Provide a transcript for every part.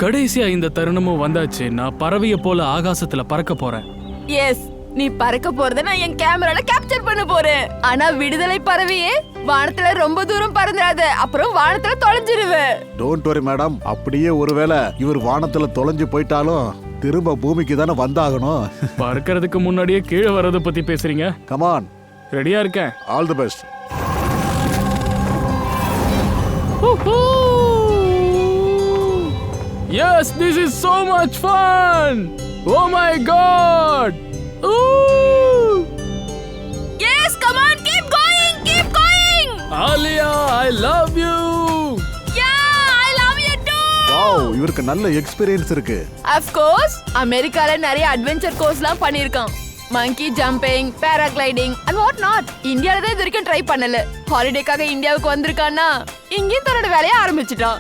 கடைசியா இந்த தருணமும் வந்தாச்சு. நான் பறவைய போல ஆகாசத்துல பறக்க போறேன். எஸ், நீ பறக்க போறத நான் என் கேமரால கேப்சர் பண்ண போறேன். ஆனா விடுதலை பறவையே வானத்துல ரொம்ப தூரம் பறந்துடாத, அப்புறம் வானத்துல தொலைஞ்சிருவ. Don't worry madam. அப்படியே ஒருவேளை இவர் வானத்துல தொலைஞ்சு போயிட்டாலும் திரும்ப பூமிக்கு தானே வந்தாகணும். பறக்கிறதுக்கு முன்னாடியே கீழே வர்றத பத்தி பேசுறீங்க. கமான், ரெடியா இருக்கேன். All the best. Yes, this is so much fun. Oh my god. Ooh. Yes, come on, keep going, keep going. Alia, I love you. Yeah, I love you too. Wow, இவருக்கு நல்ல experience இருக்கு. Of course, அமெரிக்கால நிறைய adventure கோர்ஸ்லாம் பண்ணிருக்கான். Monkey jumping, paragliding and what not. இந்தியால தான் இது வரைக்கும் ட்ரை பண்ணல. ஹாலிடேக்காக இந்தியாவுக்கு வந்திருக்கானா இங்கேயும் தன்னோட வேலையை ஆரம்பிச்சிட்டான்.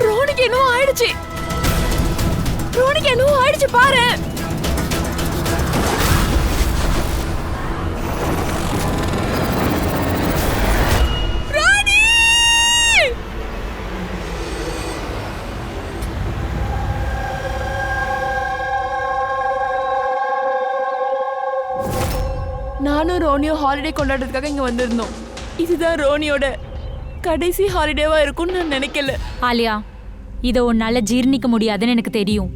ரோனிக்கு என்னவோ ஆயிடுச்சு. ரோனிக்கு என்னவோ ஆயிடுச்சு பாரு. நானும் ரோனியோ ஹாலிடே கொண்டாடுறதுக்காக இங்க வந்திருந்தோம். இதுதான் ரோனியோட கடைசி ஹாலிடேவா இருக்கும்னு நான் நினைக்கல. ஆலியா, இதை உன்னால ஜீர்ணிக்க முடியாதுன்னு எனக்கு தெரியும்.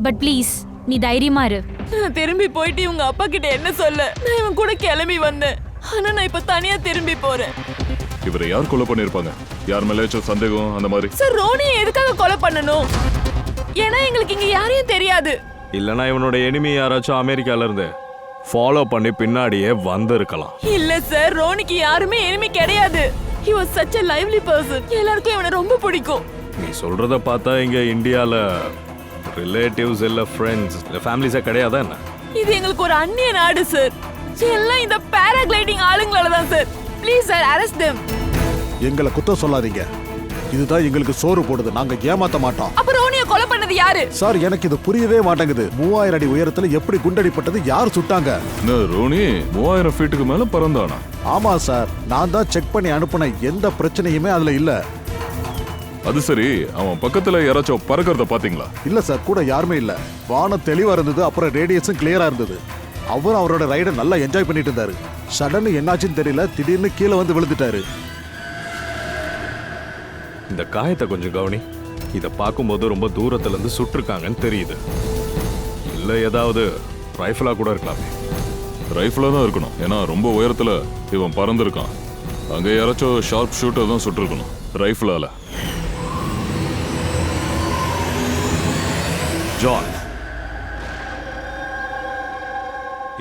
பட் ப்ளீஸ், நீ தைரியமா இரு. நான் திரும்பி போயிட்டு இவங்க அப்பா கிட்ட என்ன சொல்ல, நான் இவன் கூட கிளம்பி வந்தேன். ஆனா நான் இப்ப தனியா திரும்பி போறேன். இவரை யார் கொலை பண்ணிருப்பாங்க? யார் மேலேச்சும் சந்தேகம் அந்த மாதிரி? சார், ரோனியை எதுக்காக கொலை பண்ணணும்? ஏன்னா எங்களுக்கு இங்க யாரையும் தெரியாது. இல்லனா இவனோட எனிமி யாராச்சும் அமெரிக்கால இருந்து ஃபாலோ பண்ணி பின்னாடியே வந்திருக்கலாம். இல்ல சார், ரோனிக்கு யாருமே எனிமி கிடையாது. He was such a lively person. எல்லாருக்கும் இவனை ரொம்ப பிடிக்கும். நீ சொல்றத பார்த்தா இங்க இந்தியால ரிலேட்டிவ்ஸ் இல்ல ஃப்ரெண்ட்ஸ் இல்ல ஃபேமிலிஸே கிடையாதா என்ன? இது எங்களுக்கு ஒரு அந்நிய நாடு சார். எல்லாம் இந்த பேராகிளைடிங் ஆளுங்களால தான் sir. Please sir, arrest them. எங்களை குத்தம் சொல்லாதீங்க. இதுதான் எங்களுக்கு சோறு போடுது. நாங்க ஏமாத்த மாட்டோம். அப்ப ரோனியை கொலை பண்ணது யாரு? சார், எனக்கு இது புரியவே மாட்டேங்குது. 3000 அடி உயரத்துல எப்படி குண்டடிப்பட்டது? யார் சுட்டாங்க? ரோனி 3000 ஃபீட்டுக்கு மேல பறந்தானா? ஆமா சார், நான் தான் செக் பண்ணி அனுப்புன. எந்த பிரச்சனையுமே அதுல இல்ல. அது சரி, அவன் பக்கத்துல யாராச்சும் பறக்கிறத பாத்தீங்களா? இல்ல சார், கூட யாருமே இல்ல. வானம் தெளிவா இருந்தது, அப்புறம் ரேடியேஷன் கிளியரா இருந்தது. அவரும் அவரோட ரைடை நல்லா என்ஜாய் பண்ணிட்டு இருந்தாரு. சடன்னு என்னாச்சுன்னு தெரியல, திடீர்னு கீழே வந்து விழுந்துட்டாரு. இந்த காயத்தை கொஞ்சம் கவனி. இத பார்க்கும்போது ரொம்ப தூரத்துல இருந்து சுட்டிருக்காங்கன்னு தெரியுது. இல்ல ஏதாவது ரைஃபிளா கூட இருக்கலாமே. ரைஃபிளா தான் இருக்கணும், ஏன்னா ரொம்ப உயரத்துல இவன் பறந்துருக்கான். அங்க யாராச்சும் ஷார்ப் ஷூட்டர் தான் சுட்டிருக்கணும், ரைஃபிளால. ஜான்,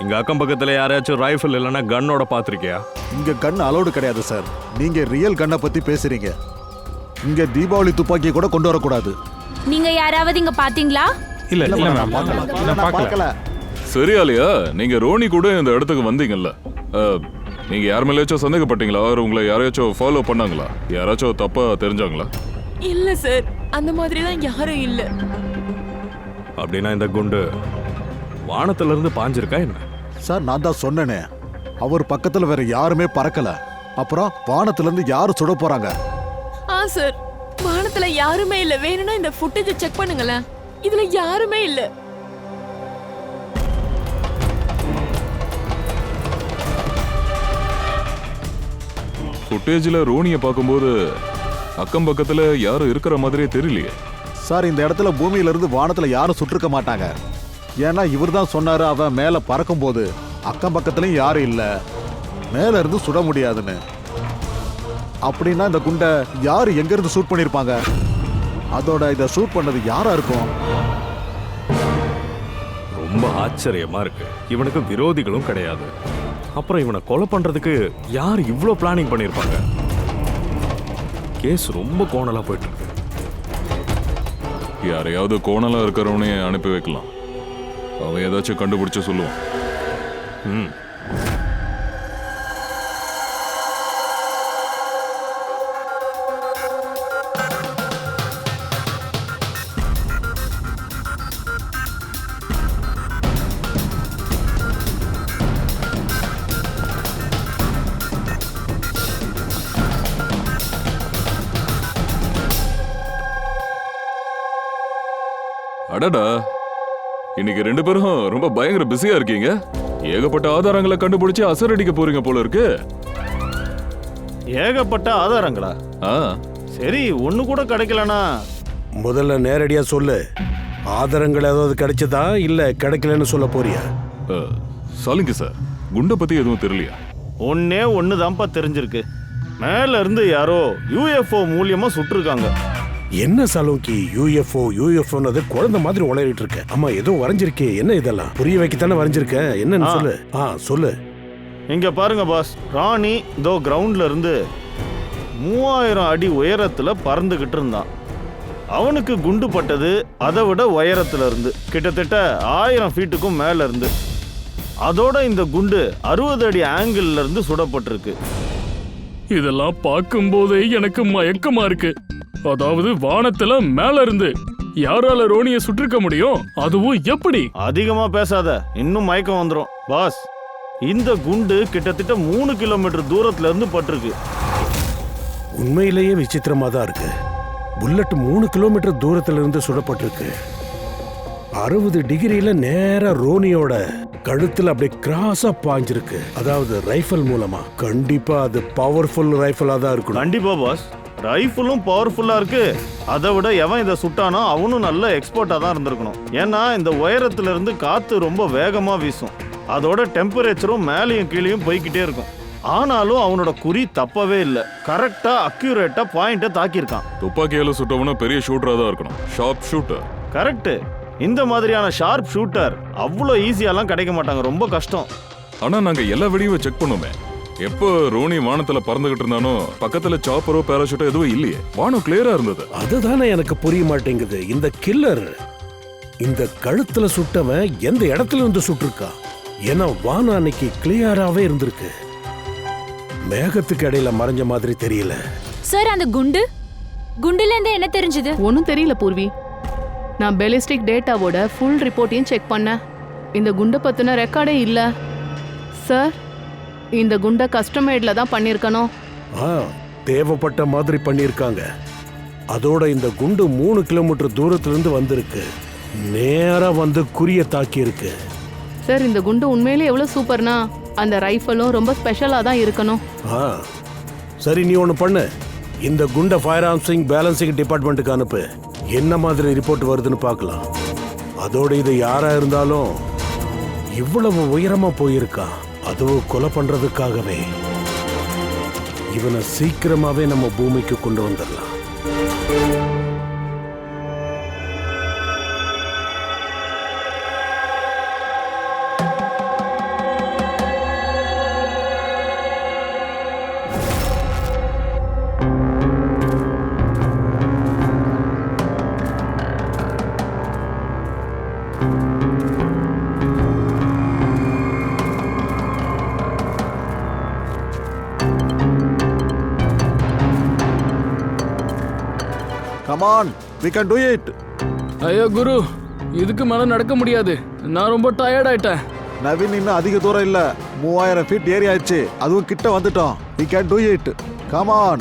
இங்க அக்கம் பக்கத்துல யாராச்சும் ரைஃபிள் இல்லைன்னா கன்னோட பாத்திருக்கியா? இங்க கன் அலௌடு கிடையாது சார். நீங்க ரியல் கன்னை பத்தி பேசுறீங்க. இங்க தீபாவளி துப்பாக்கியை கூட கொண்டு வரக்கூடாது. நீங்க யாராவது இங்க பாத்தீங்களா? இல்ல இல்ல, நான் பார்க்கல. சரி ஆலியா, நீங்க ரோனி கூட இந்த இடத்துக்கு வந்தீங்கல்ல, நீங்க யார் மேலேயாச்சும் சந்தேகப்பட்டீங்களா? அவர் உங்களை யாரையாச்சும் ஃபாலோ பண்ணாங்களா? யாராச்சும் தப்பா தெரிஞ்சாங்களா? இல்ல சார், அந்த மாதிரிலாம் யாரும் இல்ல. அப்படின்னா இந்த குண்டு வானத்துல இருந்து பாஞ்சிருக்கா என்ன? சார், நான் தான் சொன்னேனே, அவர் பக்கத்துல வேற யாருமே பறக்கல. அப்புறம் வானத்துல இருந்து யாரு சுட போறாங்க? சார், வானத்துல யாருமே இல்ல. வேணும்னா இந்த ஃபுட்டேஜை செக் பண்ணுங்களேன். இதுல யாருமே இல்ல. ஃபுட்டேஜ்ல ரோனியை பார்க்கும்போது அக்கம் பக்கத்துல யாரும் இருக்கிற மாதிரியே தெரியலையே. சார், இந்த இடத்துல பூமியில இருந்து வானத்துல யாரும் சுட்டிருக்க மாட்டாங்க. ஏன்னா இவர் தான் சொன்னாரு, அவன் மேல பறக்கும் போது அக்கம் பக்கத்துலயும் யாரும் இல்ல, மேல இருந்து சுட முடியாதுன்னு. அப்படின்னா இந்த குண்டை யாரு எங்க இருந்து ஷூட் பண்ணிருப்பாங்க? அதோட இதை ஷூட் பண்ணது யாரா இருக்கும்? ரொம்ப ஆச்சரியமா இருக்கு. இவனுக்கு விரோதிகளும் கிடையாது. அப்புறம் இவனை கொலை பண்றதுக்கு யார் இவ்ளோ பிளானிங் பண்ணிருப்பாங்க? கேஸ் ரொம்ப கோணலா போயிட்டு இருக்கு. யாரையாவது கோணலா இருக்கிறவனே அனுப்பி வைக்கலாம், அவன் ஏதாச்சும் கண்டுபிடிச்சு சொல்லுவான். அடடா, இன்னைக்கு 2 பேரும் ரொம்ப பயங்கர பிஸியா இருக்கீங்க. ஏகப்பட்ட ஆதாரங்களை கண்டுபிடிச்சு அசரடிக்க போறீங்க போல இருக்கு. ஏகப்பட்ட ஆதாரங்களா? ஆ, சரி, ஒண்ணு கூட கிடைக்கலனா முதல்ல நேரடியா சொல்லு. ஆதாரங்கள் ஏதாவது கிடைச்சதா இல்ல கிடைக்கலன்னு சொல்ல போறியா? சொல்லுங்க சார், குண்டை பத்தி எதுவும் தெரியலையா? ஒன்னே ஒண்ணுதான்ப்பா தெரிஞ்சிருக்கு. மேல இருந்து யாரோ யூஎஃப்ஓ மூலியமா சுட்டிருக்காங்க. என்ன சலோங்கி யூஎஃப்ஓ குழந்தை மாதிரி உளறிட்டு இருக்க? ஆமா, ஏதோ வரைஞ்சிருக்கே. என்ன இதெல்லாம்? புரிய வைக்கத்தானே வரைஞ்சிருக்க. என்னன்னு சொல்லு. சொல்லு. இங்க பாருங்க பாஸ், ராணி இதோ கிரவுண்ட்ல இருந்து 3000 அடி உயரத்துல பறந்துகிட்டு இருந்தான். அவனுக்கு குண்டு பட்டது அதை விட உயரத்துல இருந்து, கிட்டத்தட்ட 1000 ஃபீட்டுக்கும் மேல இருந்து. அதோட இந்த குண்டு 60 அடி ஆங்கிள் இருந்து சுடப்பட்டிருக்கு. இதெல்லாம் பார்க்கும்போதே எனக்கு மயக்கமா இருக்கு. அதாவது வானத்துல மேல இருந்து யாரால ரோனிய சுட்டிருக்க முடியும்? அதுவும் எப்படி? அதிகமா பேசாத, இன்னும் மயக்கம் வந்துடும். பாஸ், இந்த குண்டு கிட்டத்தட்ட 3 கிலோமீட்டர் தூரத்துல இருந்து பட்டிருக்கு. உண்மையிலேயே விசித்திரமா தான் இருக்கு. புல்லட் 3 கிலோமீட்டர் தூரத்துல இருந்து சுடப்பட்டிருக்கு. 60 டிகிரியில நேரா ரோனியோட கழுத்துல அப்படியே கிராஸா பாஞ்சிருக்கு. அதாவது ரைஃபிள் மூலமா. கண்டிப்பா அது பவர்ஃபுல் ரைஃபிளா தான் இருக்கணும். கண்டிப்பா பாஸ், ரைஃபிளும் பவர்ஃபுல்லா இருக்கு. அதை விட எவன் இதை சுட்டானோ அவனும் நல்ல எக்ஸ்பர்ட்டா தான் இருந்திருக்கணும். ஏன்னா இந்த உயரத்துல இருந்து காத்து ரொம்ப வேகமா வீசும். அதோட டெம்பரேச்சரும் மேலேயும் கீழேயும் போய்கிட்டே இருக்கும். ஆனாலும் அவனோட குறி தப்பவே இல்லை. கரெக்டா அக்யூரேட்டா பாயிண்ட தாக்கியிருக்கான். துப்பாக்கியால சுட்டவனும் பெரிய ஷூட்டரா தான் இருக்கணும். Sharp shooter. கரெக்ட். இந்த மாதிரியான ஷார்ப் ஷூட்டர் அவ்வளோ ஈஸியாலாம் கிடைக்க மாட்டாங்க, ரொம்ப கஷ்டம். ஆனா நாங்க எல்லா வெடியும் செக் பண்ணோமே. எப்போ ரோனி வானத்துல பறந்துகிட்டு இருந்தானோ பக்கத்துல சாப்பரோ பேராஷூட்டோ எதுவும் இல்லையே. வானம் கிளியரா இருந்தது. அதுதானே எனக்கு புரிய மாட்டேங்குது. இந்த கில்லர் இந்த கழுத்துல சுட்டவன் எந்த இடத்துல இருந்து சுட்டிருக்கா? ஏன்னா வானம் அன்னைக்கு கிளியராவே இருந்திருக்கு. மேகத்துக்கு இடையில மறைஞ்ச மாதிரி தெரியல. சார், அந்த குண்டுல இருந்து என்ன தெரிஞ்சது? ஒன்றும் தெரியல பூர்வி. நான் பெலிஸ்டிக் டேட்டாவோட ஃபுல் ரிப்போர்ட்டையும் செக் பண்ணேன். இந்த குண்டை பற்றின ரெக்கார்டே இல்லை சார். இந்த குண்டை கஸ்டமேட்ல தான் பண்ணியிருக்கணும். தேவைப்பட்ட மாதிரி பண்ணியிருக்காங்க. அதோட இந்த குண்டு 3 கிலோமீட்டர் தூரத்துல இருந்து வந்திருக்கு. நேரா வந்து குறிய தாக்கி இருக்கு. சார், இந்த குண்டு உண்மையிலே எவ்வளோ சூப்பர்னா அந்த ரைஃபிளும் ரொம்ப ஸ்பெஷலாக தான் இருக்கணும். சரி, நீ ஒன்று பண்ணு. இந்த குண்டை ஃபயர் ஆர்ம்ஸிங் பேலன்சிங் டிபார்ட்மெண்ட்டுக்கு அனுப்பு. என்ன மாதிரி ரிப்போர்ட் வருதுன்னு பார்க்கலாம். அதோட இது யாரா இருந்தாலும் இவ்வளவு உயரமா போயிருக்கா, அதுவும் கொலை பண்றதுக்காகவே. இவனை சீக்கிரமாவே நம்ம பூமிக்கு கொண்டு வந்துடலாம். Come on, we can do it. ஐயோ குரு, இதுக்கு மேல நடக்க முடியாது. நான் ரொம்ப டயர்ட் ஆயிட்டேன். நவீன், இன்னும் அதிக தூரம் இல்ல. 3000 ஃபீட் ஏறி ஆயிடுச்சு. அதுவும் கிட்ட வந்துட்டோம். We can do it. Come on.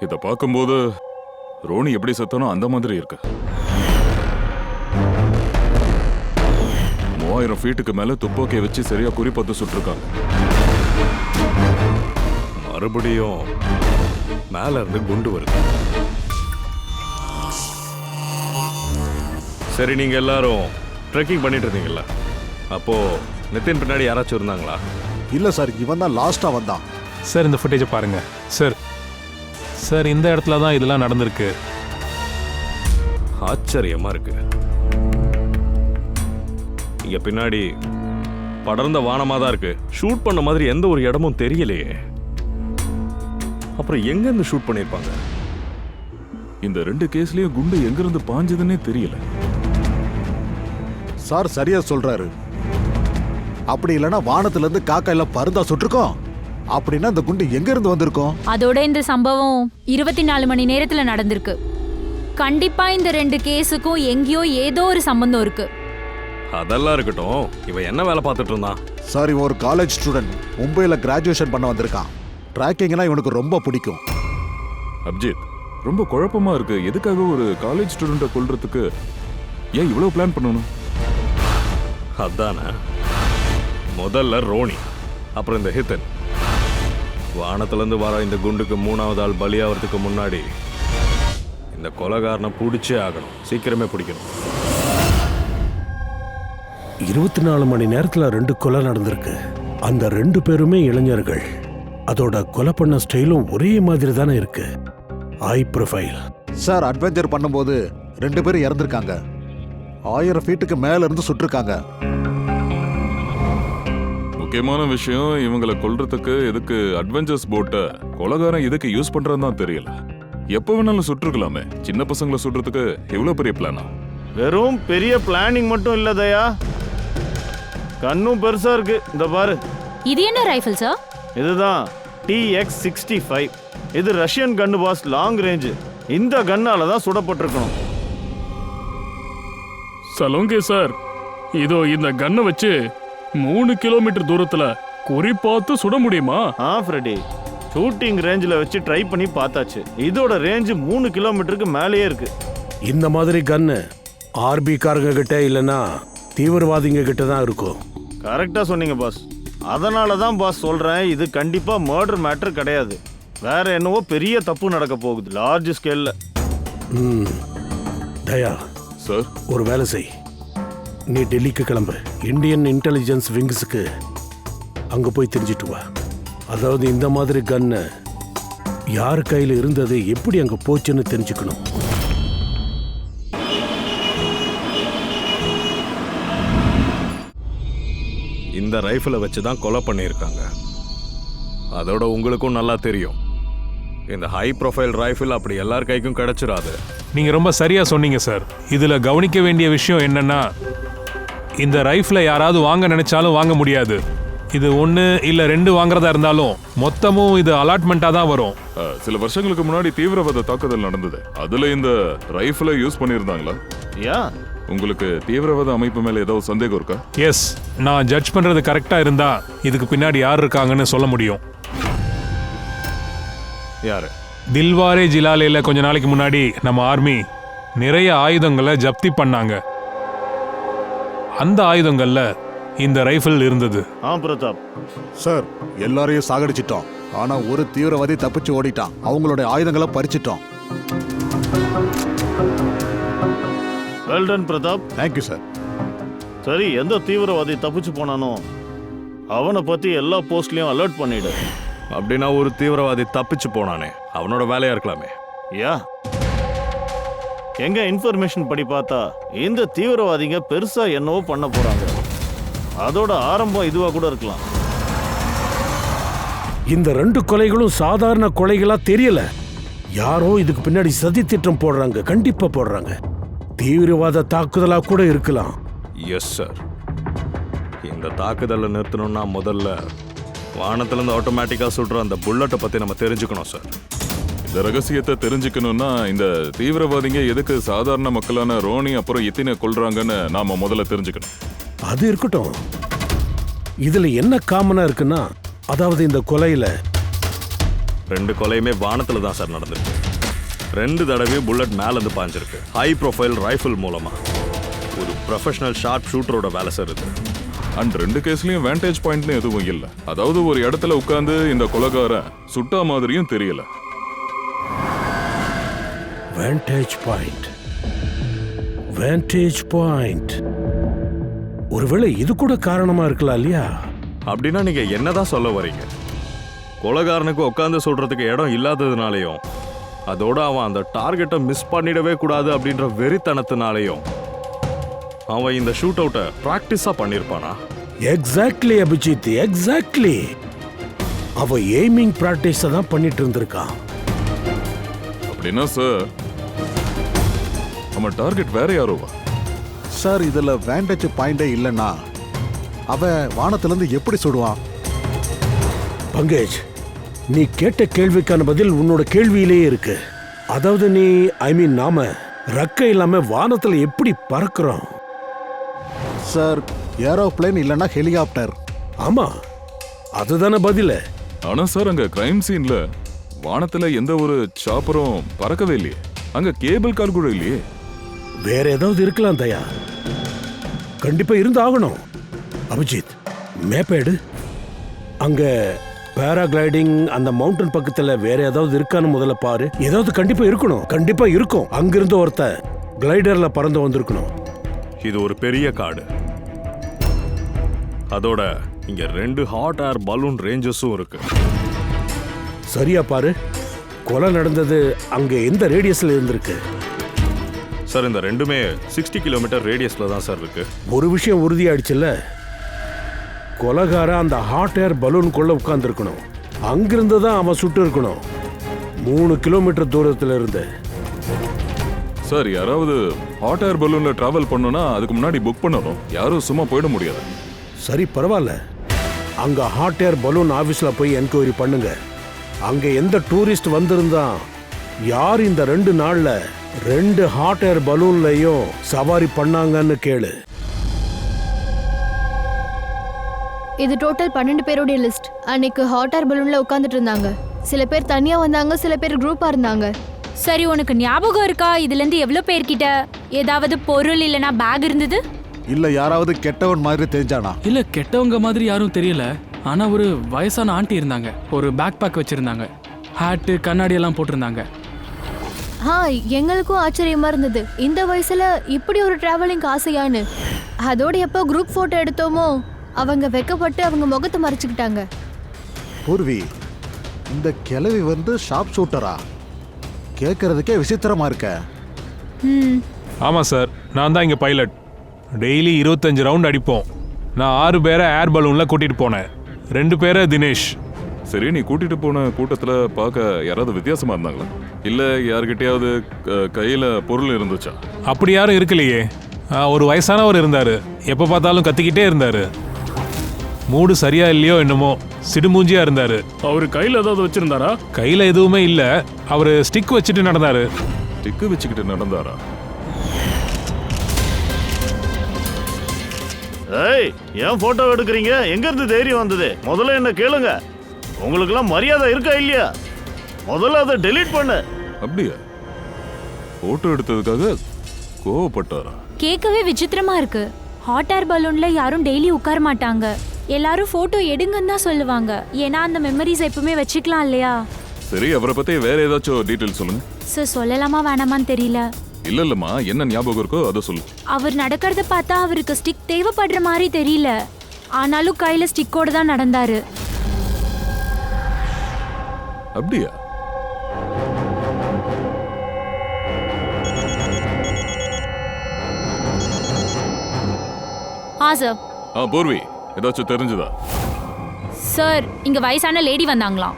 இத பார்க்கும்போது ரோனி எப்படி செத்தானோ அந்த மாதிரி இருக்கு. 3000 ஃபீட்டுக்கு மேல துப்பாக்கியை வச்சு சரியா குறிப்பத்து சுட்டிருக்காங்க. மறுபடியும் மேல இருந்து குண்டு வருது. சரி, நீங்க எல்லாரும் ட்ரெக்கிங் பண்ணிட்டு இருந்தீங்கல்ல, அப்போ நிதின் பின்னாடி யாராச்சும் இருந்தாங்களா? இல்ல சார், இவன் தான் லாஸ்டா வந்தான். சார், இந்த ஃபுட்டேஜை பாருங்க. சார், இந்த இடத்துல தான் இதெல்லாம் நடந்திருக்கு. ஆச்சரியமா இருக்கு. இங்க பின்னாடி படர்ந்த வானமா தான் இருக்கு. ஷூட் பண்ண மாதிரி எந்த ஒரு இடமும் தெரியலையே. அப்புறம் எங்க இருந்து ஷூட் பண்ணிருப்பாங்க? இந்த 2 கேஸ்லயும் குண்டு எங்கிருந்து பாஞ்சதுன்னே தெரியல. சார் சரியா சொல்றாரு. அப்படி இல்லைன்னா வானத்துல இருந்து காக்காயில பருந்தா சுட்டிருக்கோம். அப்படின்னா இந்த குண்டு எங்க இருந்து வந்திருக்கும்? அதோட இந்த சம்பவம் 24 மணி நேரத்துல நடந்திருக்கு. கண்டிப்பா இந்த 2 கேஸுக்கும் எங்கேயோ ஏதோ ஒரு சம்பந்தம் இருக்கு. அதெல்லாம் இருக்கட்டும், இவன் என்ன வேலை பார்த்துட்டு இருந்தான்? சார், இவன் ஒரு காலேஜ் ஸ்டூடெண்ட். மும்பைல கிராஜுவேஷன் பண்ண வந்திருக்கான். ட்ராக்கிங்னா இவனுக்கு ரொம்ப பிடிக்கும். அப்ஜித், ரொம்ப குழப்பமா இருக்கு. எதுக்காக ஒரு காலேஜ் ஸ்டூடெண்ட்டை கொல்றதுக்கு ஏன் இவ்வளவு பிளான் பண்ணணும்? அதானே, முதல்ல ரோனி, அப்புறம் இந்த ஹித்தன். வானத்திலிருந்து வர இந்த குண்டுக்கு 3வது ஆள் பலியாகிறதுக்கு முன்னாடி இந்த கொலைகாரனை பிடிச்சே ஆகணும். சீக்கிரமே பிடிக்கணும். 24 மணி நேரத்துல 2 கொலை நடந்திருக்கு. அந்த 2 பேருமே இளைஞர்கள். அதோட கொலை பண்ண ஸ்டைலும் ஒரே மாதிரி தானே இருக்கு. High profile. சார், அட்வென்ச்சர் பண்ணும்போது 2 பேரும் இறந்திருக்காங்க. 1000 ஃபீட்டுக்கு மேல இருந்து சுட்டிருக்காங்க. முக்கியமான விஷயம், இவங்களை கொல்றதுக்கு எதுக்கு அட்வென்ச்சர்ஸ் போட்டை கொலைகாரன் எதுக்கு யூஸ் பண்றதுன்னு தான் தெரியல. எப்போ வேணாலும் சுட்டுருக்கலாமே. சின்ன பசங்களை சுடுறதுக்கு எவ்வளவு பெரிய பிளானா? வெறும் பெரிய பிளானிங் மட்டும் இல்ல தயா, கண்ணும் பெருசா இருக்கு. இந்த பாரு, இது என்ன ரைஃபிள் சார்? இதுதான் TX-65. இது ரஷ்யன் கன்னு பாஸ், லாங் ரேஞ்சு. இந்த கன்னால தான் சுடப்பட்டிருக்கணும். சலோங்கே சார், இதோ இந்த கன்னை வச்சு 3 கிலோமீட்டர் தூரத்துல குறி பார்த்து சுட முடியுமா? ஃப்ரெடி, ஷூட்டிங் ரேஞ்சில் வச்சு ட்ரை பண்ணி பார்த்தாச்சு. இதோட ரேஞ்சு 3 கிலோமீட்டருக்கு மேலேயே இருக்கு. இந்த மாதிரி கன்னு ஆர்பி காரங்க கிட்ட இல்லைன்னா தீவிரவாதிங்க கிட்ட தான் இருக்கும். கரெக்டா சொன்னீங்க பாஸ். அதனால தான் பாஸ் சொல்றேன், இது கண்டிப்பா மர்டர் மேட்டர் கிடையாது. வேற என்னவோ பெரிய தப்பு நடக்க போகுது, லார்ஜ் ஸ்கேல்ல. தயா சார், ஒரு வேலை செய். நீ டெல்லிக்கு கிளம்பு. இந்தியன் இன்டெலிஜென்ஸ் விங்ஸுக்கு அங்க போய் தெரிஞ்சிட்டு வா. அதாவது இந்த மாதிரி கன்னு யார் கையில் இருந்தது, எப்படி அங்க போச்சுன்னு தெரிஞ்சுக்கணும். இந்த ரைஃபிளை வச்சு தான் கொலை பண்ணியிருக்காங்க. அதோட உங்களுக்கும் நல்லா தெரியும், இந்த ஹை ப்ரொஃபைல் ரைஃபிள் அப்படி எல்லார் கைக்கும் கிடைச்சிடாது. நீங்க ரொம்ப சரியா சொன்னீங்க சார். இதுல கவனிக்க வேண்டிய விஷயம் என்னன்னா, இந்த ரைஃபிளை யாராவது வாங்க நினைச்சாலும் வாங்க முடியாது. இது 1 இல்ல 2 வாங்குறதா இருந்தாலும் மொத்தமும் இது அலாட்மெண்டா தான் வரும். சில வருஷங்களுக்கு முன்னாடி தீவிரவாத தாக்குதல் நடந்தது. அதுல இந்த ரைஃபிளை யூஸ் பண்ணியிருந்தாங்களா? யா, உங்களுக்கு தீவிரவாத அமைப்பு மேல ஏதாவது சந்தேகம் இருக்கா? எஸ், நான் ஜட்ஜ் பண்றது கரெக்டா இருந்தா இதுக்கு பின்னாடி யார் இருக்காங்கன்னு சொல்ல முடியும். யாரு? தில்வாரே ஜிலாலேல கொஞ்ச நாளைக்கு முன்னாடி நம்ம ஆர்மி நிறைய ஆயுதங்களை ஜப்தி பண்ணாங்க. அந்த ஆயுதங்கள்ல இந்த ரைஃபிள் இருந்தது. பிரதாப் சார், எல்லாரையும் சாகடிச்சிட்டோம். ஆனா ஒரு தீவிரவாதி தப்பிச்சு ஓடிட்டான். அவங்களுடைய ஆயுதங்களை பறிச்சிட்டோம். Well done Pratap. Thank you sir. சரி, எந்த தீவிரவாதி தப்பிச்சு போனானோ அவனை பத்தி எல்லா போஸ்ட்லயும் அலர்ட் பண்ணிடு. அப்படின்னா ஒரு தீவிரவாதி தப்பிச்சு போனானே, அவனோட வேலையா இருக்கலாமே. யா, எங்க இன்ஃபர்மேஷன் படி பார்த்தா இந்த தீவிரவாதிங்க பெருசா என்னவோ பண்ண போறாங்க. அதோட ஆரம்பம் இதுவா கூட இருக்கலாம். இந்த 2 கொலைகளும் சாதாரண கொலைகளா தெரியல. யாரோ இதுக்கு பின்னாடி சதி திட்டம் போடுறாங்க. கண்டிப்பா போடுறாங்க. தீவிரவாத தாக்குதலா கூட இருக்கலாம். Yes sir. இந்த தாக்குதலை நிறுத்தணும்னா முதல்ல வானத்திலிருந்து ஆட்டோமேட்டிக்கா சுடுற அந்த புல்லட்டை பத்தி நம்ம தெரிஞ்சுக்கணும் சார். இந்த ரகசியத்தை தெரிஞ்சுக்கணும்னா இந்த தீவிரவாதிங்க எதுக்கு சாதாரண மக்களான ரோனி அப்புறம் இத்தினை கொல்றாங்கன்னு நாம முதல்ல தெரிஞ்சுக்கணும். அது இருக்கட்டும், இதுல என்ன காமனா இருக்குன்னா, அதாவது இந்த கொலையில 2 கொலையுமே வானத்துல தான் சார் நடந்திருக்கு. 2 தடவையும் புல்லட் மேல இருந்து பாஞ்சிருக்கு. ஹை ப்ரொஃபைல் ரைஃபிள் மூலமா. ஒரு ப்ரொஃபஷனல் ஷார்ப் ஷூட்டரோட வேலை சார் இது. அண்ட் 2 கேஸ்லயும் வேண்டேஜ் பாயிண்ட்னு எதுவும் இல்ல. அதாவது ஒரு இடத்துல உட்கார்ந்து இந்த கொலைகாரன் சுட்டா மாதிரியும் தெரியல. Vantage point. Vantage point. ஒருவேளை இது கூட காரணமா இருக்கலாம் இல்லையா? அப்படின்னா நீங்க என்னதான் சொல்ல வரீங்க? கொலைகாரனுக்கு உட்காந்து சொல்றதுக்கு இடம் இல்லாததுனாலையும் அதோட அவன் அந்த டார்கெட்டை மிஸ் பண்ணிடவே கூடாது அப்படின்ற வெறித்தனத்தினாலையும் அவன் இந்த ஷூட் அவுட்டை ப்ராக்டிஸா பண்ணியிருப்பானா? Exactly Abhijit, exactly. அவ எய்மிங் பிராக்டிஸ் தான் பண்ணிட்டு இருந்திருக்கான். அப்படின்னா சார் நம்ம டார்கெட் வேற யாரோவா? சார் இதுல வேண்டேஜ் பாயிண்டே இல்லைன்னா அவன் வானத்திலிருந்து எப்படி சுடுவான்? பங்கேஜ், நீ கேட்ட கேள்விக்கான பதில் உன்னோட கேள்வியிலேயே இருக்கு. அதாவது நாம ரெக்கை இல்லாம வானத்துல எப்படி பறக்கிறோம்? சார் ஏரோப்ளேன் இல்லைன்னா ஹெலிகாப்டர். ஆமா, அதுதானே பதில. ஆனா சார் அங்க கிரைம் சீன்ல வானத்துல எந்த ஒரு சாப்பரும் பறக்கவே இல்லையே. அங்க கேபிள் கார் கூட இல்லையே. வேற ஏதாவது இருக்கலாம் தயா, கண்டிப்பா இருந்து ஆகணும். அபிஜித், மேப்பேடு அங்க பேராகிளைடிங் அந்த மவுண்டன் பக்கத்துல வேற ஏதாவது இருக்கான்னு முதல்ல பாரு. ஏதாவது கண்டிப்பா இருக்கணும், கண்டிப்பா இருக்கும். அங்கிருந்து ஒருத்த கிளைடர்ல பறந்து வந்திருக்கணும். இது ஒரு பெரிய காடு. அதோட இங்க 2 ஹாட் ஏர் பலூன் ரேஞ்சஸும் இருக்கு. சரியா பாரு, கொலை நடந்தது அங்க எந்த ரேடியஸ்ல இருந்திருக்கு? சார் இந்த ரெண்டுமே 60 கிலோமீட்டர் ரேடியஸ்ல தான் சார் இருக்கு. ஒரு விஷயம் உறுதியாயிடுச்சுல்ல, கொலைகார அந்த ஹாட் ஏர் பலூனுக்குள்ள உட்கார்ந்துருக்கணும். அங்கிருந்து தான் அவன் சுட்டு இருக்கணும், 3 கிலோமீட்டர் தூரத்துல இருந்து. சார் யாராவது ஹாட் ஏர் பலூன்ல டிராவல் பண்ணனும்னா அதுக்கு முன்னாடி புக் பண்ணணும். யாரும் சும்மா போயிட முடியாது. சரி பரவாயில்ல, அங்க ஹாட் ஏர் பலூன் ஆபீஸ்ல போய் என்கொயரி பண்ணுங்க. அங்க எந்த டூரிஸ்ட் வந்திருந்தான், யார் இந்த 2 நாள்ல 2 ஹாட் ஏர் பலூன்லயும் சவாரி பண்ணாங்கன்னு கேளு. இது டோட்டல் 12 பேருடைய லிஸ்ட். அன்னைக்கு ஹாட் ஏர் பலூன்ல உட்கார்ந்துட்டு இருந்தாங்க. சில பேர் தனியா வந்தாங்க, சில பேர் குரூப்பா இருந்தாங்க. சரி, உனக்கு ஞாபகம் இருக்கா இதுல இருந்து எவ்வளவு பேர்கிட்ட ஏதாவது பொருள் இல்லனா பேக் இருந்தது? இல்ல யாராவது கெட்டவன் மாதிரி தெரிஞ்சானா? இல்ல கெட்டவங்க மாதிரி யாரும் தெரியல. ஆனா ஒரு வயசான ஆண்டி இருந்தாங்க. ஒரு பேக் பேக் வச்சிருந்தாங்க. ஹேட்டு கண்ணாடி எல்லாம் போட்டிருந்தாங்க. எங்களுக்கும் ஆச்சரியமா இருந்தது, இந்த வயசுல இப்படி ஒரு டிராவலிங் ஆசையான்னு. அதோட எப்போ குரூப் போட்டோ எடுத்தோமோ அவங்க வெக்கப்பட்டு அவங்க முகத்தை மறைச்சுக்கிட்டாங்க. பூர்வி, இந்த கிழவி வந்து ஷார்ப் ஷூட்டரா? கேட்கறதுக்கே விசித்திரமா இருக்க. ஆமா சார், நான் தான் இங்க பைலட். டெய்லி 25 ரவுண்ட் அடிப்போம். நான் 6 பேரை ஏர் பலூன்ல கூட்டிட்டு போனேன். 2 பேரை தினேஷ். சரி, நீ கூட்டிட்டு போன கூட்டத்துல பார்க்க யாராவது வித்தியாசமா இருந்தாங்களா? இல்ல யார்கிட்டயாவது கையில பொருள் இருந்துச்சா? அப்படி யாரும் இருக்கலையே. ஒரு வயசானவர் இருந்தாரு, எப்ப பார்த்தாலும் கத்திக்கிட்டே இருந்தாரு. மூடு சரியா இல்லையோ என்னமோ, சிடுமூஞ்சியா இருந்தாரு. அவரு கையில ஏதாவது வச்சிருந்தாரா? கையில எதுவுமே இல்ல, அவரு ஸ்டிக் வச்சுட்டு நடந்தாரு. ஸ்டிக் வச்சுக்கிட்டு நடந்தாரா? ஏய், ஏன் போட்டோ எடுக்கிறீங்க? எங்க இருந்து தைரியம் வந்தது? முதல்ல என்ன கேளுங்க. உங்களுக்கெல்லாம் மரியாதை இருக்கா இல்லையா? முதல்ல அதை டெலீட் பண்ணு. அப்படியா? போட்டோ எடுத்ததுக்காக கோவப்பட்டாரா? கேட்கவே விசித்திரமா இருக்கு. ஹாட் ஏர் பலூன்ல யாரும் டெய்லி உட்கார மாட்டாங்க. எல்லாரும் போட்டோ எடுங்கன்னு தான் சொல்லுவாங்க. ஏன்னா அந்த மெமரிஸ் எப்பவுமே வச்சுக்கலாம் இல்லையா? சரி, அவரை பத்தி வேற ஏதாச்சும் டீடைல் சொல்லுங்க. சார் சொல்லலாமா வேணாமான்னு தெரியல. இல்லம்மா, என்ன ஞாபகம் இருக்கோ அதை சொல்லு. அவர் நடக்கிறத பார்த்தா அவருக்கு ஸ்டிக் தேவைப்படுற மாதிரி தெரியல. ஆனாலும் கையில ஸ்டிக்கோட தான் நடந்தாரு. அப்படியா? சார். பூர்வி, ஏதாச்சும் தெரிஞ்சுதா? சார், இங்க வயசான லேடி வந்தாங்களாம்.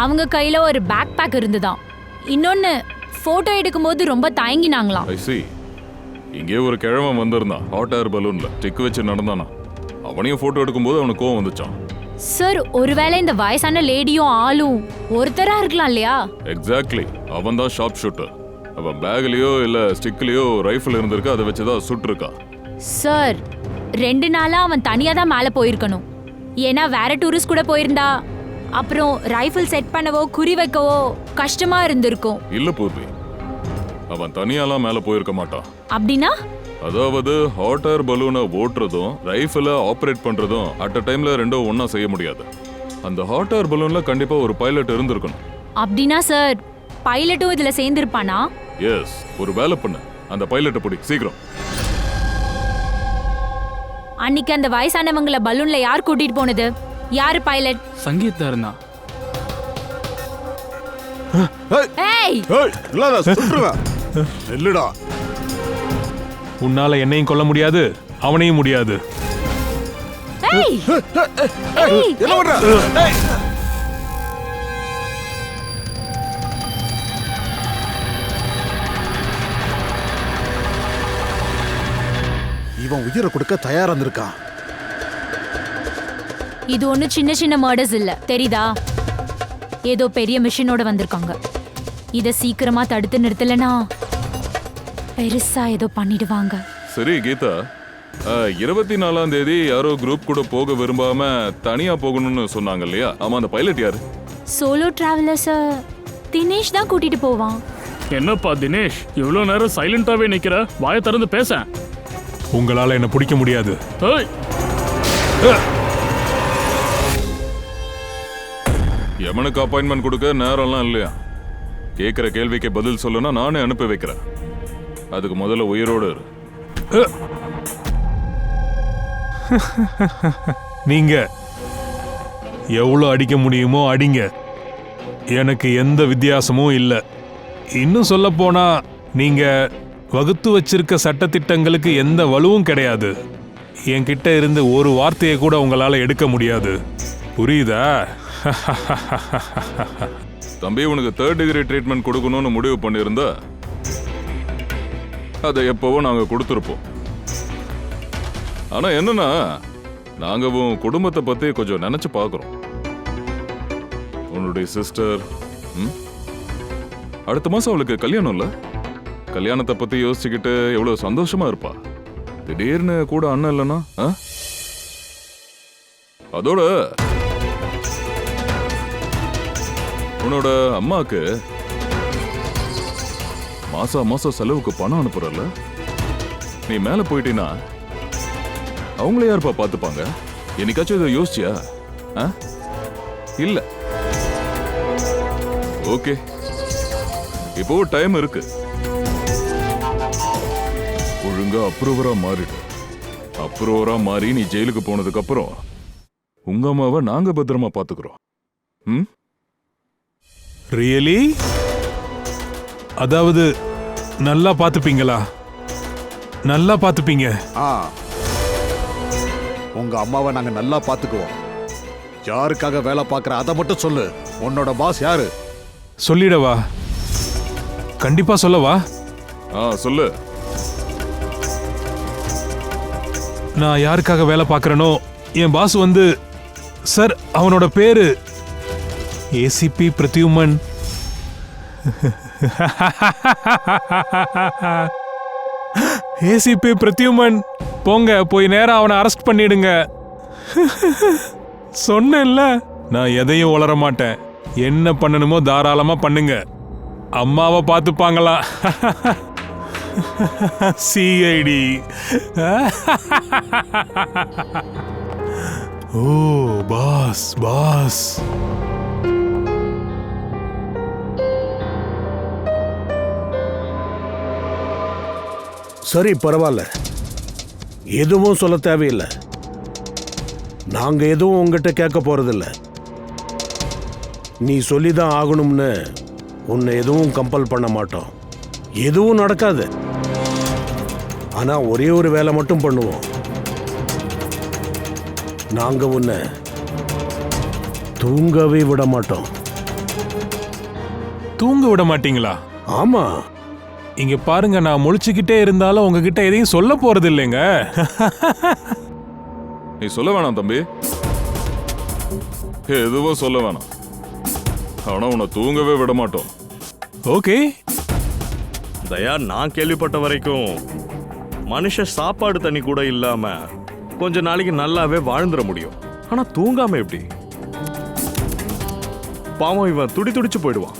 அவங்க கையில ஒரு பேக் பேக் இருந்துதான். இன்னொன்னு, போட்டோ எடுக்கும்போது ரொம்ப தயங்கினாங்களாம். ஐ see. இங்கே ஒரு கிழவன் வந்திருந்தான் ஹாட் ஏர் பலூன்ல ஸ்டிக் வச்சு நடந்தானா. அவனையும் போட்டோ எடுக்கும்போது அவனுக்கு கோவம் வந்துச்சான். சார், ஒருவேளை இந்த வயசான லேடியும் ஆளும் ஒருத்தரா இருக்கலாம் இல்லையா? எக்ஸாக்ட்லி, அவன் தான் ஷார்ப் ஷூட்டர். அவன் பேக்லயோ இல்ல ஸ்டிக்லயோ ரைஃபிள் இருந்திருக்கு, அதை வச்சுதான் சுட்டிருக்கான். சார், 2 நாளா அவன் தனியா தான் மேல போயிருக்கணும். ஏன்னா வேற டூரிஸ்ட் கூட போயிருந்தா அப்புறம் ரைஃபிள் செட் பண்ணவோ குறி வைக்கவோ கஷ்டமா இருந்திருக்கும். இல்ல பூர்வி, அவன் தனியாலாம் மேல போயிருக்க மாட்டான். அப்படின்னா? அதாவது ஹாட் ஏர் பலூனை ஓட்டுறதும் ரைஃபிளை ஆப்ரேட் பண்றதும் அட் அ டைம்ல ரெண்டும் ஒன்னா செய்ய முடியாது. அந்த ஹாட் ஏர் பலூன்ல கண்டிப்பா ஒரு பைலட் இருந்திருக்கணும். அப்படின்னா சார், பைலட்டும் இதுல சேர்ந்திருப்பானா? எஸ், ஒரு வேலை பண்ணு, அந்த பைலட்டை பிடி சீக்கிரம். அன்னைக்கு அந்த வயசானவங்கள பலூன்ல யார் கூட்டிட்டு போனது? யாரு பைலட்? சங்கீதா இருந்தா. ஏய் இல்லாத சுற்றுவேன். நெல்லுடா. உன்னால என்னையும் கொல்ல முடியாது, அவனையும் முடியாது. ஏய் ஏய் என்ன பண்ற? ஏய். இவன் உயிரை கொடுக்க தயாரா இருந்திருக்கான். இது ஒண்ணு சின்ன சின்ன மர்டர்ஸ் இல்ல, தெரியுதா? ஏதோ பெரிய மிஷனோட வந்திருக்காங்க. இத சீக்கிரமா தடுத்து நிறுத்தலனா பெருசா ஏதோ பண்ணிடுவாங்க. சரி கீதா, 24ஆம் தேதி யாரோ குரூப் கூட போக விரும்பாம தனியா போகணும்னு சொன்னாங்க இல்லையா? ஆமா, அந்த பைலட் யாரு? சோலோ டிராவலர்ஸ் தினேஷ் தான் கூட்டிட்டு போவான். என்னப்பா தினேஷ், இவ்வளவு நேரம் சைலண்டாவே நிக்கிற? வாயை திறந்து பேச. உங்களால என்ன பிடிக்க முடியாது. ஏய், எமனுக்கு அப்பாயின்மெண்ட் கொடுக்க நேரம்லாம் இல்லையா? கேட்குற கேள்விக்கு பதில் சொல்லுனா நானே அனுப்பி வைக்கிறேன். அதுக்கு முதல்ல உயிரோடு இரு. நீங்க எவ்வளோ அடிக்க முடியுமோ அடிங்க, எனக்கு எந்த வித்தியாசமும் இல்லை. இன்னும் சொல்ல போனா நீங்க வகுத்து வச்சிருக்க சட்டத்திட்டங்களுக்கு எந்த வலுவும் கிடையாது. என்கிட்ட இருந்து ஒரு வார்த்தையை கூட உங்களால எடுக்க முடியாது. புரியுதா? தம்பி, உனக்கு 3rd டிகிரி ட்ரீட்மெண்ட் கொடுக்கணும்னு முடிவு பண்ணியிருந்தா அதை எப்பவோ நாங்கள் கொடுத்துருப்போம். ஆனா என்னன்னா, நாங்க உன் குடும்பத்தை பத்தி கொஞ்சம் நினைச்சு பார்க்குறோம். உன்னுடைய சிஸ்டர் அடுத்த மாசம் அவளுக்கு கல்யாணம் இல்ல? கல்யாணத்தை பத்தி யோசிச்சுக்கிட்டு எவ்வளவு சந்தோஷமா இருப்பா. திடீர்னு கூட அண்ணன் இல்லைன்னா அதோட உன்னோட அம்மாக்கு மாசம் செலவுக்கு பணம் அனுப்புறல, நீ மேல போயிட்டீன்னா அவங்கள யாருப்பா பார்த்துப்பாங்க? என்னைக்காச்சும் இதை யோசிச்சியா? இல்ல. ஓகே, இப்போ டைம் இருக்கு. ஒழுங்கா அப்ரூவரா மாறிடு. அப்ரூவரா மாறி நீ ஜெயிலுக்கு போனதுக்கு அப்புறம் உங்க அம்மாவை நாங்க பத்திரமா பாத்துக்கிறோம். ரியலி? அதாவது நல்லா பார்த்துப்பீங்களா? நல்லா பார்த்துப்பீங்க. உங்க அம்மாவை நாங்க நல்லா பாத்துக்குவோம். யாருக்காக வேலை பார்க்கற அதை மட்டும் சொல்லு. உன்னோட பாஸ் யாரு? சொல்லிடவா? கண்டிப்பா சொல்லவா? சொல்லு. நான் யாருக்காக வேலை பார்க்கறேனோ என் பாஸ் வந்து சார், அவனோட பேரு ஏசிபி பிரத்யுமன். ஏசிபி பிரத்யுமன், போங்க போய் நேரா அவனை அரெஸ்ட் பண்ணிடுங்க. சொன்னேன்ல, நான் எதையும் உளர மாட்டேன். என்ன பண்ணணுமோ தாராளமா பண்ணுங்க. அம்மாவை பார்த்துப்பாங்களா? சிஐடி. ஓ பாஸ், பாஸ். சரி, பரவாயில்ல. எதுவும் சொல்ல தேவையில்லை. நாங்க எதுவும் உங்ககிட்ட கேட்க போறதில்ல. நீ சொல்லிதான் ஆகணும்னு உன்னை எதுவும் கம்பல் பண்ண மாட்டோம். எதுவும் நடக்காது. ஆனா ஒரே ஒரு வேலை மட்டும் பண்ணுவோம். நாங்க உன்னை தூங்கவே விட மாட்டோம். தூங்க விட மாட்டீங்களா? ஆமா. இங்க பாருங்க, நான் முழிச்சுக்கிட்டே இருந்தாலும் உங்ககிட்ட எதையும் சொல்ல போறது இல்லைங்க. நீ சொல்ல வேணாம் தம்பி, எதுவும் சொல்ல வேணாம். ஆனா உன்னை தூங்கவே விட மாட்டோம். ஓகே. தயா, நான் கேள்விப்பட்ட வரைக்கும் மனுஷ சாப்பாடு தண்ணி கூட இல்லாம கொஞ்ச நாளைக்கு நல்லாவே வாழ்ந்துட முடியும். ஆனா தூங்காம எப்படி? பாவம், இவன் துடிச்சு போயிடுவான்.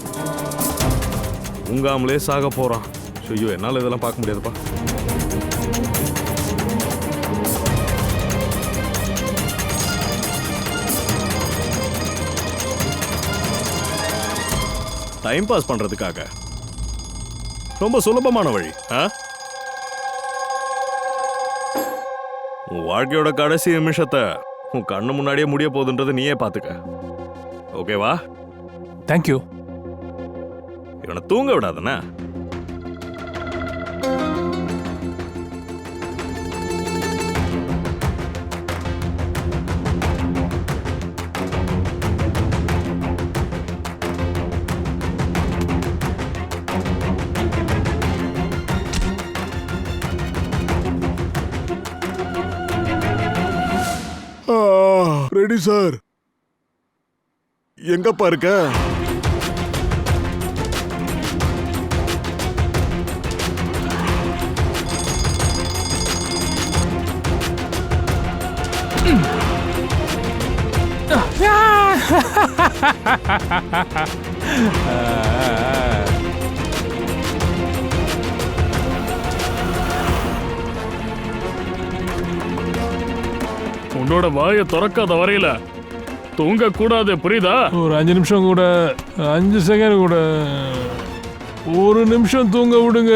தூங்காமலே சாக போறான். ஐயோ, என்னால இதெல்லாம் பார்க்க முடியாதுப்பா. டைம் பாஸ் பண்றதுக்காக ரொம்ப சுலபமான வழி. உன் வாழ்க்கையோட கடைசி நிமிஷத்தை உன் கண்ணு முன்னாடியே முடிய போகுதுன்றது நீயே பாத்துக்க. ஓகேவா? தேங்க்யூ. இவனை தூங்க விடாதண்ணா. Ready sir. எங்கப்பா இருக்க? உன்னோட வாயை திறக்காத வரையில தூங்க கூடாது, புரியுதா? ஒரு 5 நிமிஷம் கூட, 5 செகண்ட் கூட, 1 நிமிஷம் தூங்க விடுங்க.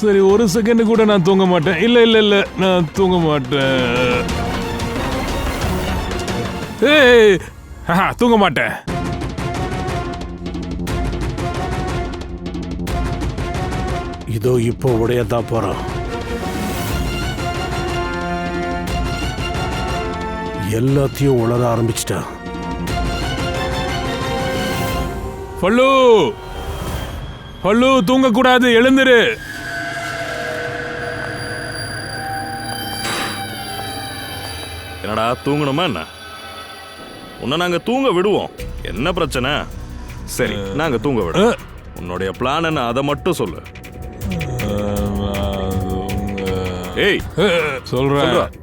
சரி, 1 செகண்ட் கூட நான் தூங்க மாட்டேன். இல்ல இல்ல இல்ல, நான் தூங்க மாட்டேன். ஏய், தூங்க மாட்டேன். இதோ இப்போ உடையதான் போறான். எல்லாத்தையும் உளர ஆரம்பிச்சிட்டான். பல்லு, பல்லு, தூங்க கூடாது, எழுந்துரு. என்னடா தூங்கணுமா என்ன? உன்னை நாங்க தூங்க விடுவோம். என்ன பிரச்சனை? சரி, நாங்க தூங்க விடுவோம். உன்னுடைய பிளான் என்ன, அதை மட்டும் சொல்லு. ஏய், சொல்றேன்.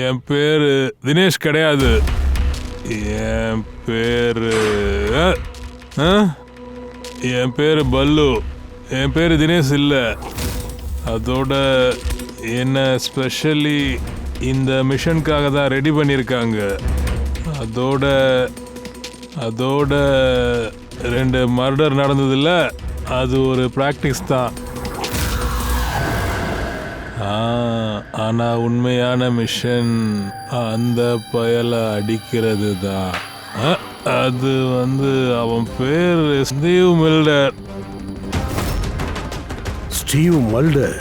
என் பேரு தினேஷ் கிடையாது. என் பேரு என் பேரு பல்லு. என் பேரு தினேஷ் இல்ல. அதோட என்ன ஸ்பெஷலி இந்த மிஷனுக்காக தான் ரெடி பண்ணியிருக்காங்க. அதோட அதோட 2 மர்டர் நடந்ததில்ல, அது ஒரு ப்ராக்டிஸ் தான். ஆனா உண்மையான மிஷன் அந்த பயலை அடிக்கிறது தான். அது அவன் பேர் ஸ்டீவ் மில்டர். ஸ்டீவ் மல்டர்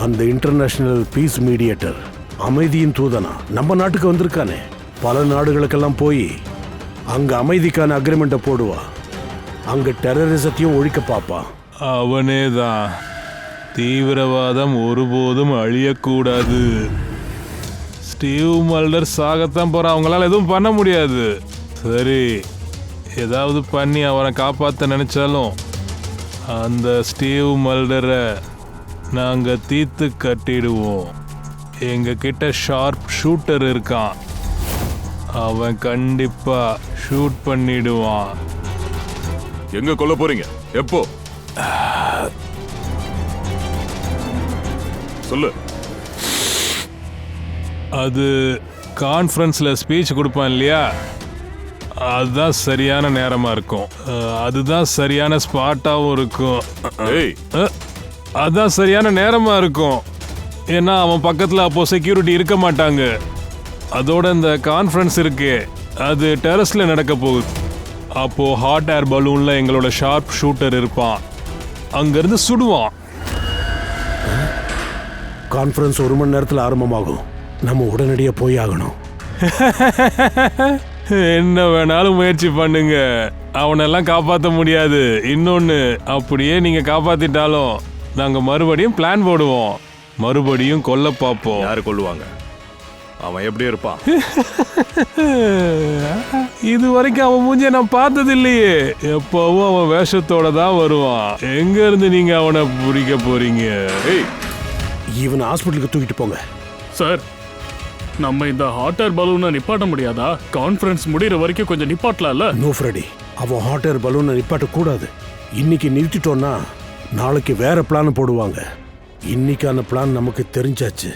அந்த இன்டர்நேஷனல் பீஸ் மீடியேட்டர், அமைதியின் தூதனா நம்ம நாட்டுக்கு வந்திருக்கானே. பல நாடுகளுக்கெல்லாம் போய் அங்க அமைதிக்கான அக்ரிமெண்ட்டை போடுவா. அங்க டெரரிசத்தையும் ஒழிக்க பார்ப்பான். அவனே தான். தீவிரவாதம் ஒருபோதும் அழியக்கூடாது. ஸ்டீவ் மல்டர் சாகத்தான் போறான். அவங்களால எதுவும் பண்ண முடியாது. சரி, ஏதாவது பண்ணி அவனை காப்பாற்ற நினைச்சாலும் அந்த ஸ்டீவ் மல்டரை நாங்க தீர்த்து கட்டிடுவோம். எங்க கிட்ட ஷார்ப் ஷூட்டர் இருக்கான். அவன் கண்டிப்பா ஷூட் பண்ணிடுவான். எங்க கொல்ல போறீங்க? எப்போ சொல்லு. அது கான்ஃபரன்ஸ்ல ஸ்பீச் கொடுப்பான் இல்லையா, அதுதான் சரியான நேரமா இருக்கும். அதுதான் சரியான ஸ்பாட்டாவும் இருக்கும். ஏய், அதுதான் சரியான நேரமா இருக்கும். ஏன்னா அவன் பக்கத்துல அப்போ செக்யூரிட்டி இருக்க மாட்டாங்க. அதோட இந்த கான்ஃபரன்ஸ் இருக்கே, அது டெரஸ்ல நடக்க போகுது. அப்போ ஹாட் ஏர் பலூன்ல எங்களோட ஷார்ப் ஷூட்டர் இருப்பான். அங்கிருந்து சுடுவான். கான்ஃபரன்ஸ் 1 மணி நேரத்தில் ஆரம்பமாகும். நம்ம உடனடியாக போய் ஆகணும். என்ன வேணாலும் முயற்சி பண்ணுங்க, அவனெல்லாம் காப்பாற்ற முடியாது. இன்னொன்னு, அப்படியே நீங்க காப்பாத்திட்டாலும் நாங்க மறுபடியும் பிளான் போடுவோம். மறுபடியும் கொல்ல பார்ப்போம். யாரு கொல்லுவாங்க? அவன் எப்படி இருப்பான்? இது வரைக்கும் அவன் மூஞ்சிய நான் பார்த்தது இல்லையே. எப்பவும் அவன் வேஷத்தோட தான் வருவான். எங்க இருந்து நீங்க அவனை பிடிக்க போறீங்க? ஏய், இவனை ஹாஸ்பிட்டலுக்கு தூக்கிட்டு போங்க. சார், நம்ம இந்த ஹாட் ஏர் பலூனை நிப்பாட்ட முடியாதா? கான்ஃபரன்ஸ் முடிகிற வரைக்கும் கொஞ்சம் நிப்பாட்டலாம்ல? நோ ஃப்ரெடி, அவன் ஹாட் ஏர் பலூனை நிப்பாட்டக்கூடாது. இன்னைக்கு நிறுத்திட்டோன்னா நாளைக்கு வேற பிளான் போடுவாங்க. இன்னைக்கான பிளான் நமக்கு தெரிஞ்சாச்சு.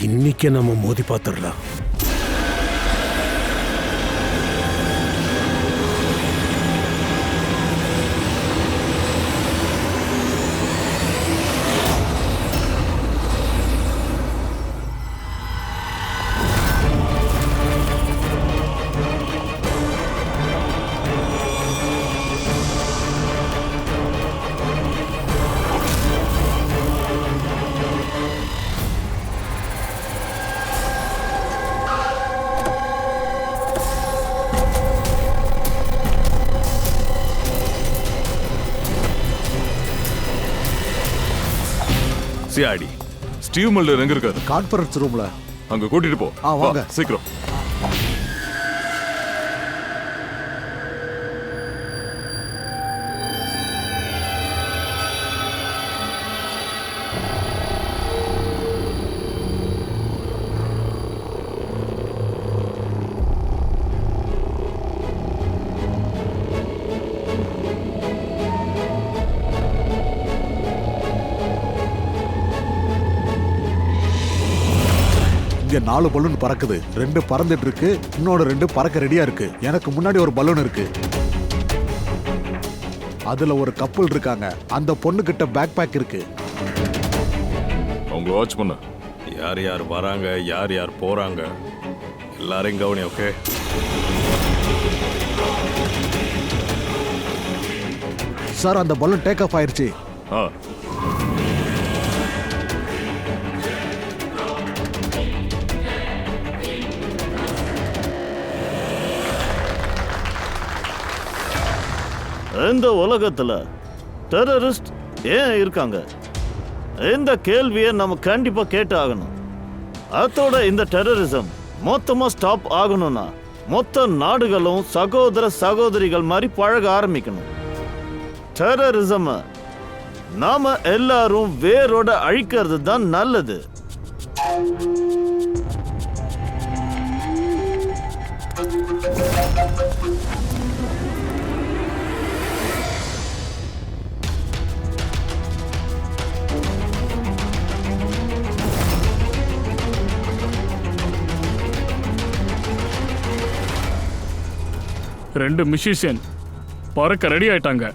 இன்னைக்கே நம்ம மோதி பார்த்துடலாம். சிஆடி. ஸ்டீவ் மல்டர் எங்க இருக்காரு? கான்ஃபரன்ஸ் ரூம்ல. அங்க கூட்டிட்டு போ. வாங்க. வா, சீக்கிரம். இங்க 4 பலூன் பறக்குது. 2 பறந்துட்டு இருக்கு, இன்னொரு 2 பறக்க ரெடியா இருக்கு. எனக்கு முன்னாடி ஒரு பலூன் இருக்கு. அதுல ஒரு கப்பல் இருக்காங்க. அந்த பொண்ணு கிட்ட பேக் பேக் இருக்கு. அவங்க வாட்ச் பண்ண. யார் யார் வராங்க, யார் யார் போறாங்க, எல்லாரையும் கவனி. ஓகே, சார் அந்த பலூன் டேக் ஆஃப் ஆயிருச்சு. ஆ, இந்த உலகத்துல டெரரிஸ்ட் ஏன் இருக்காங்க? இந்த கேள்வியை நம்ம கண்டிப்பா கேட்டு ஆகணும். அதோட இந்த டெரரிசம் மொத்தமா ஸ்டாப் ஆகணும்னா மொத்த நாடுகளும் சகோதர சகோதரிகள் மாதிரி பழக ஆரம்பிக்கணும். டெரரிசம் நாம எல்லாரும் வேரோட அழிக்கிறது தான் நல்லது. ரெண்டு மியூசிஷியன் பறக்க ரெடி ஆயிட்டாங்க.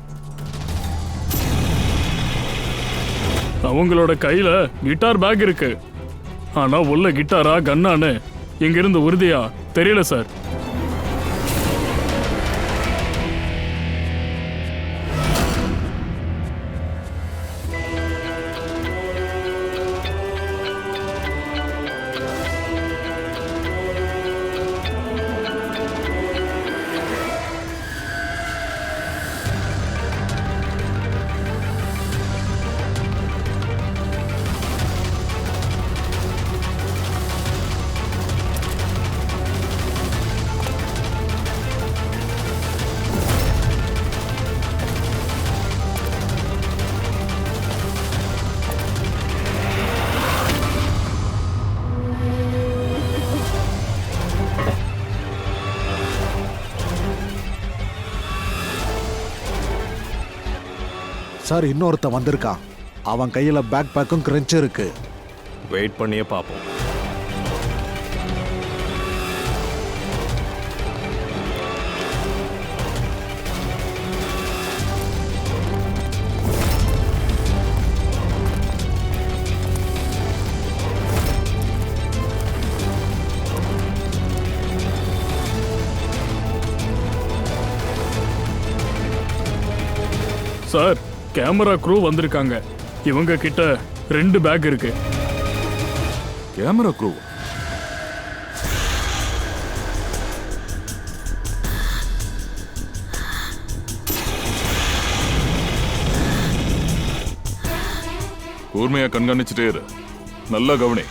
அவங்களோட கையில கிட்டார் பேக் இருக்கு. ஆனா உள்ள கிட்டாரா கன்னான்னு இங்கிருந்து உறுதியா தெரியல சார். சார் இன்னொருத்த வந்திருக்கான். அவன் கையில பேக் பேக்கும் கிரன்ச் இருக்கு. வெயிட் பண்ணியே பார்ப்போம். சார் கேமரா க்ரூ வந்திருக்காங்க. இவங்க கிட்ட 2 பேக் இருக்கு. Camera crew? கூர்மையா கண்காணிச்சுட்டே இரு. நல்லா கவனி.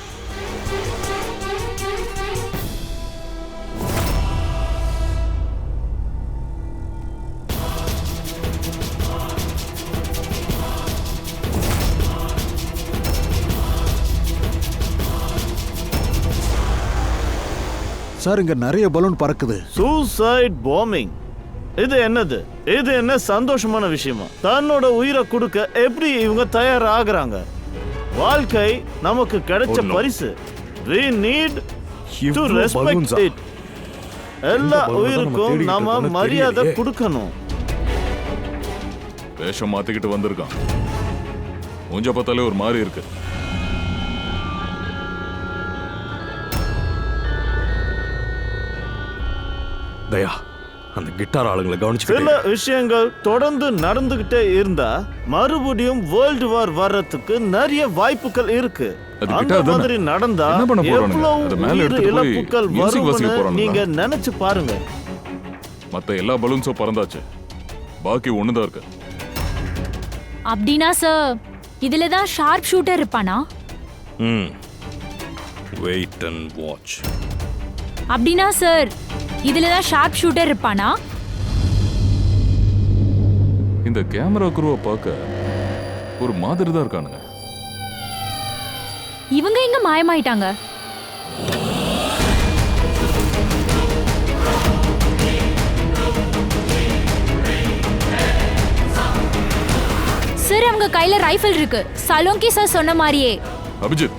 சார் இங்க நிறைய பலூன் பறக்குது. Suicide bombing. இது என்னது? இது என்ன சந்தோஷமான விஷயமா? தன்னோட உயிரை கொடுக்க எப்படி இவங்க தயாராகிறாங்க? வாழ்க்கை நமக்கு கிடைச்ச பரிசு. We need to respect it. எல்லா உயிருக்கும் நாம மரியாதை கொடுக்கணும். வேஷம் மாத்திக்கிட்டு வந்திருக்கான். மூஞ்ச பார்த்தாலே ஒரு மாதிரி இருக்கு. தயா, அந்த கிட்டார் ஆளுங்களை கவனிச்சு. சில விஷயங்கள் தொடர்ந்து நடந்துகிட்டே இருந்தா மறுபடியும் வேர்ல்டு வார் வர்றதுக்கு நிறைய வாய்ப்புகள் இருக்கு. அந்த மாதிரி நடந்தா எவ்வளவு உயிர் இழப்புகள் வரும்னு நீங்க நினைச்சு பாருங்க. மத்த எல்லா பலூன்ஸும் பறந்தாச்சு. பாக்கி ஒண்ணுதான் இருக்கு. அப்படின்னா சார் இதுல தான் ஷார்ப் ஷூட்டர் இருப்பானா? Wait and watch. அப்படின்னா சார் இதுல தான் ஷார்ப் ஷூட்டர் இருப்பானா? இந்த கேமரா குருவை பார்க்க ஒரு மாதிரி தான் இருக்கானுங்க. இவங்க எங்க மாயமாயிட்டாங்க? சார் அவங்க கையில ரைஃபிள் இருக்கு, சலோங்கி சார் சொன்ன மாதிரியே. Abhijit,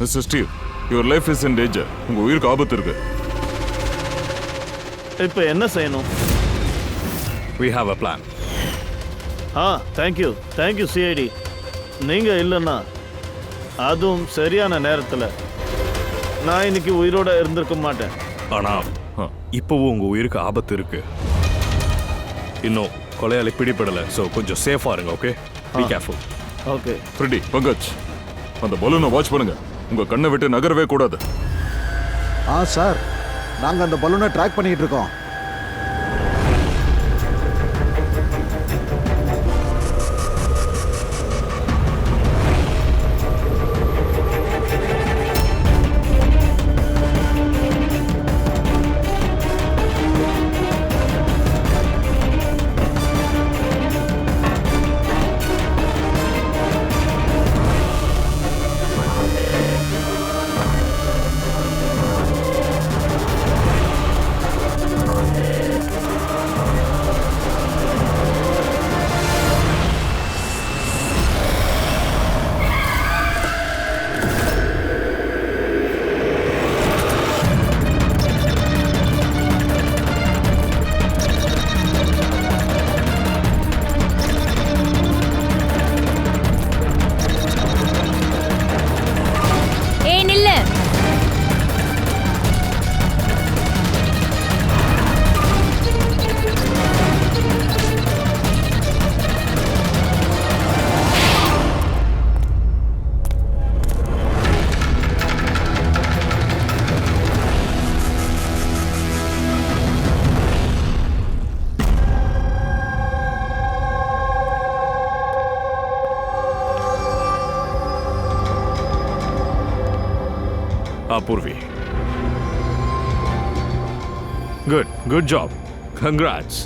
mister Steve, your life is in danger. உங்க உயிருக்கு ஆபத்து இருக்கு. இப்போ என்ன செய்யணும்? We have a plan. Thank you CID. நீங்கள் இல்லைன்னா அதுவும் சரியான நேரத்தில் நான் இன்னைக்கு உயிரோட இருந்திருக்க மாட்டேன். ஆனா இப்போவும் உங்க உயிருக்கு ஆபத்து இருக்கு. இன்னும் கொலையாளி பிடிபடல. ஸோ கொஞ்சம் சேஃபா இருங்க. Okay, be careful. Okay Freddy, Pankaj, அந்த பலூனை வாட்ச் பண்ணுங்க. உங்க கண்ணை விட்டு நகரவே கூடாது. சார், நாங்கள் அந்த பலூனை ட்ராக் பண்ணிட்டு இருக்கோம். Purvi, good job. கங்க்ராட்ஸ்.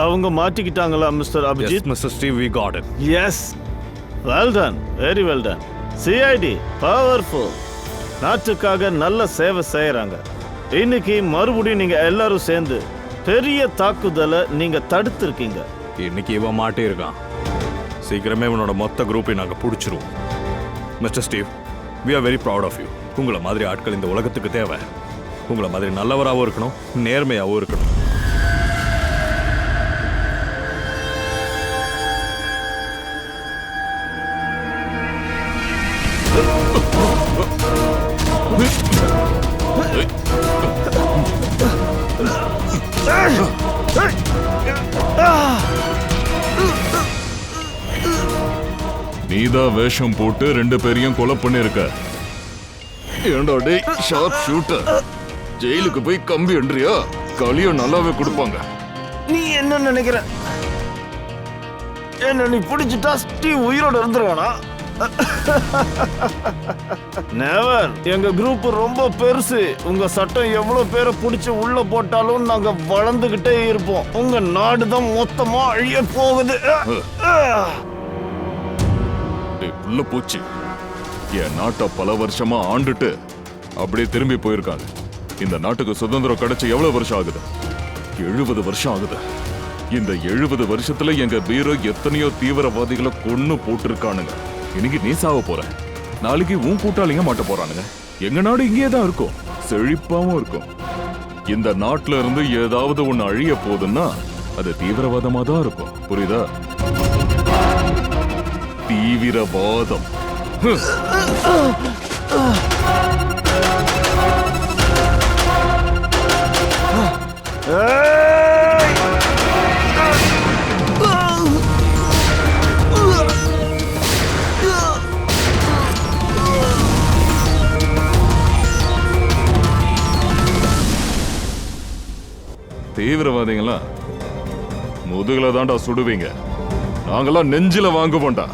அவங்க மாட்டிக்கிட்டாங்களா mister Abhijit? Mister Steve, we got it. Yes, well done, very well done. CID powerful. நாட்டுக்காக நல்ல சேவை செய்யறாங்க. இன்னைக்கு மறுபடியும் நீங்க எல்லாரும் சேர்ந்து பெரிய தாக்குதலை நீங்க தடுத்திருக்கீங்க. இன்னைக்கு இவன் மாட்டே இருக்கான். சீக்கிரமே இவனோட மொத்த குரூப்பை நாங்க பிடிச்சிருவோம். Mister Steve, we are very proud of you. உங்களை மாதிரி ஆட்கள் இந்த உலகத்துக்கு தேவை. உங்களை மாதிரி நல்லவராகவும் இருக்கணும், நேர்மையாகவும் இருக்கணும். நீதான் வேஷம் போட்டு 2 பேரையும் கொலை பண்ணிருக்க. ஏண்டா டேய் ஷார்ப் ஷூட்டர், ஜெயிலுக்கு போய் கம்பி என்றியா? களியும் நல்லாவே கொடுப்பாங்க. நீ என்ன நினைக்கிற? என்ன நீ பிடிச்சிட்டா ஸ்டீவ் உயிரோட இருந்துருவானா? நெவர். எங்க குரூப் ரொம்ப பெருசு. உங்க சட்டம் எவ்வளவு பேரை பிடிச்சு உள்ள போட்டாலும் நாங்க வளர்ந்துகிட்டே இருப்போம். உங்க நாடு தான் மொத்தமா அழிய போகுது. டேய் புள்ள போச்சு, என் நாட்டை பல வருஷமா ஆண்டுட்டு அப்படியே திரும்பி போயிருக்காங்க. இந்த நாட்டுக்கு சுதந்திரம் கிடைச்சு எவ்வளவு வருஷம் ஆகுது? 70 வருஷம் ஆகுது. இந்த 70 வருஷத்துல எங்க பீரோ எத்தனையோ தீவிரவாதிகளை கொன்னு போட்டிருக்கானுங்க. இன்னைக்கு நீ சாவ போற, நாளைக்கு உன் கூட்டாளிங்க மாட்ட போறானுங்க. எங்க நாடு இங்கே தான் இருக்கும், செழிப்பாவும் இருக்கும். இந்த நாட்டுல இருந்து ஏதாவது ஒண்ணு அழிய போகுதுன்னா அது தீவிரவாதமா தான் இருக்கும். புரியுதா? தீவிரவாதம். தீவிரவாதிகளா முதுகுல தாண்டா சுடுவீங்க, நாங்கெல்லாம் நெஞ்சில வாங்குவோம்டா.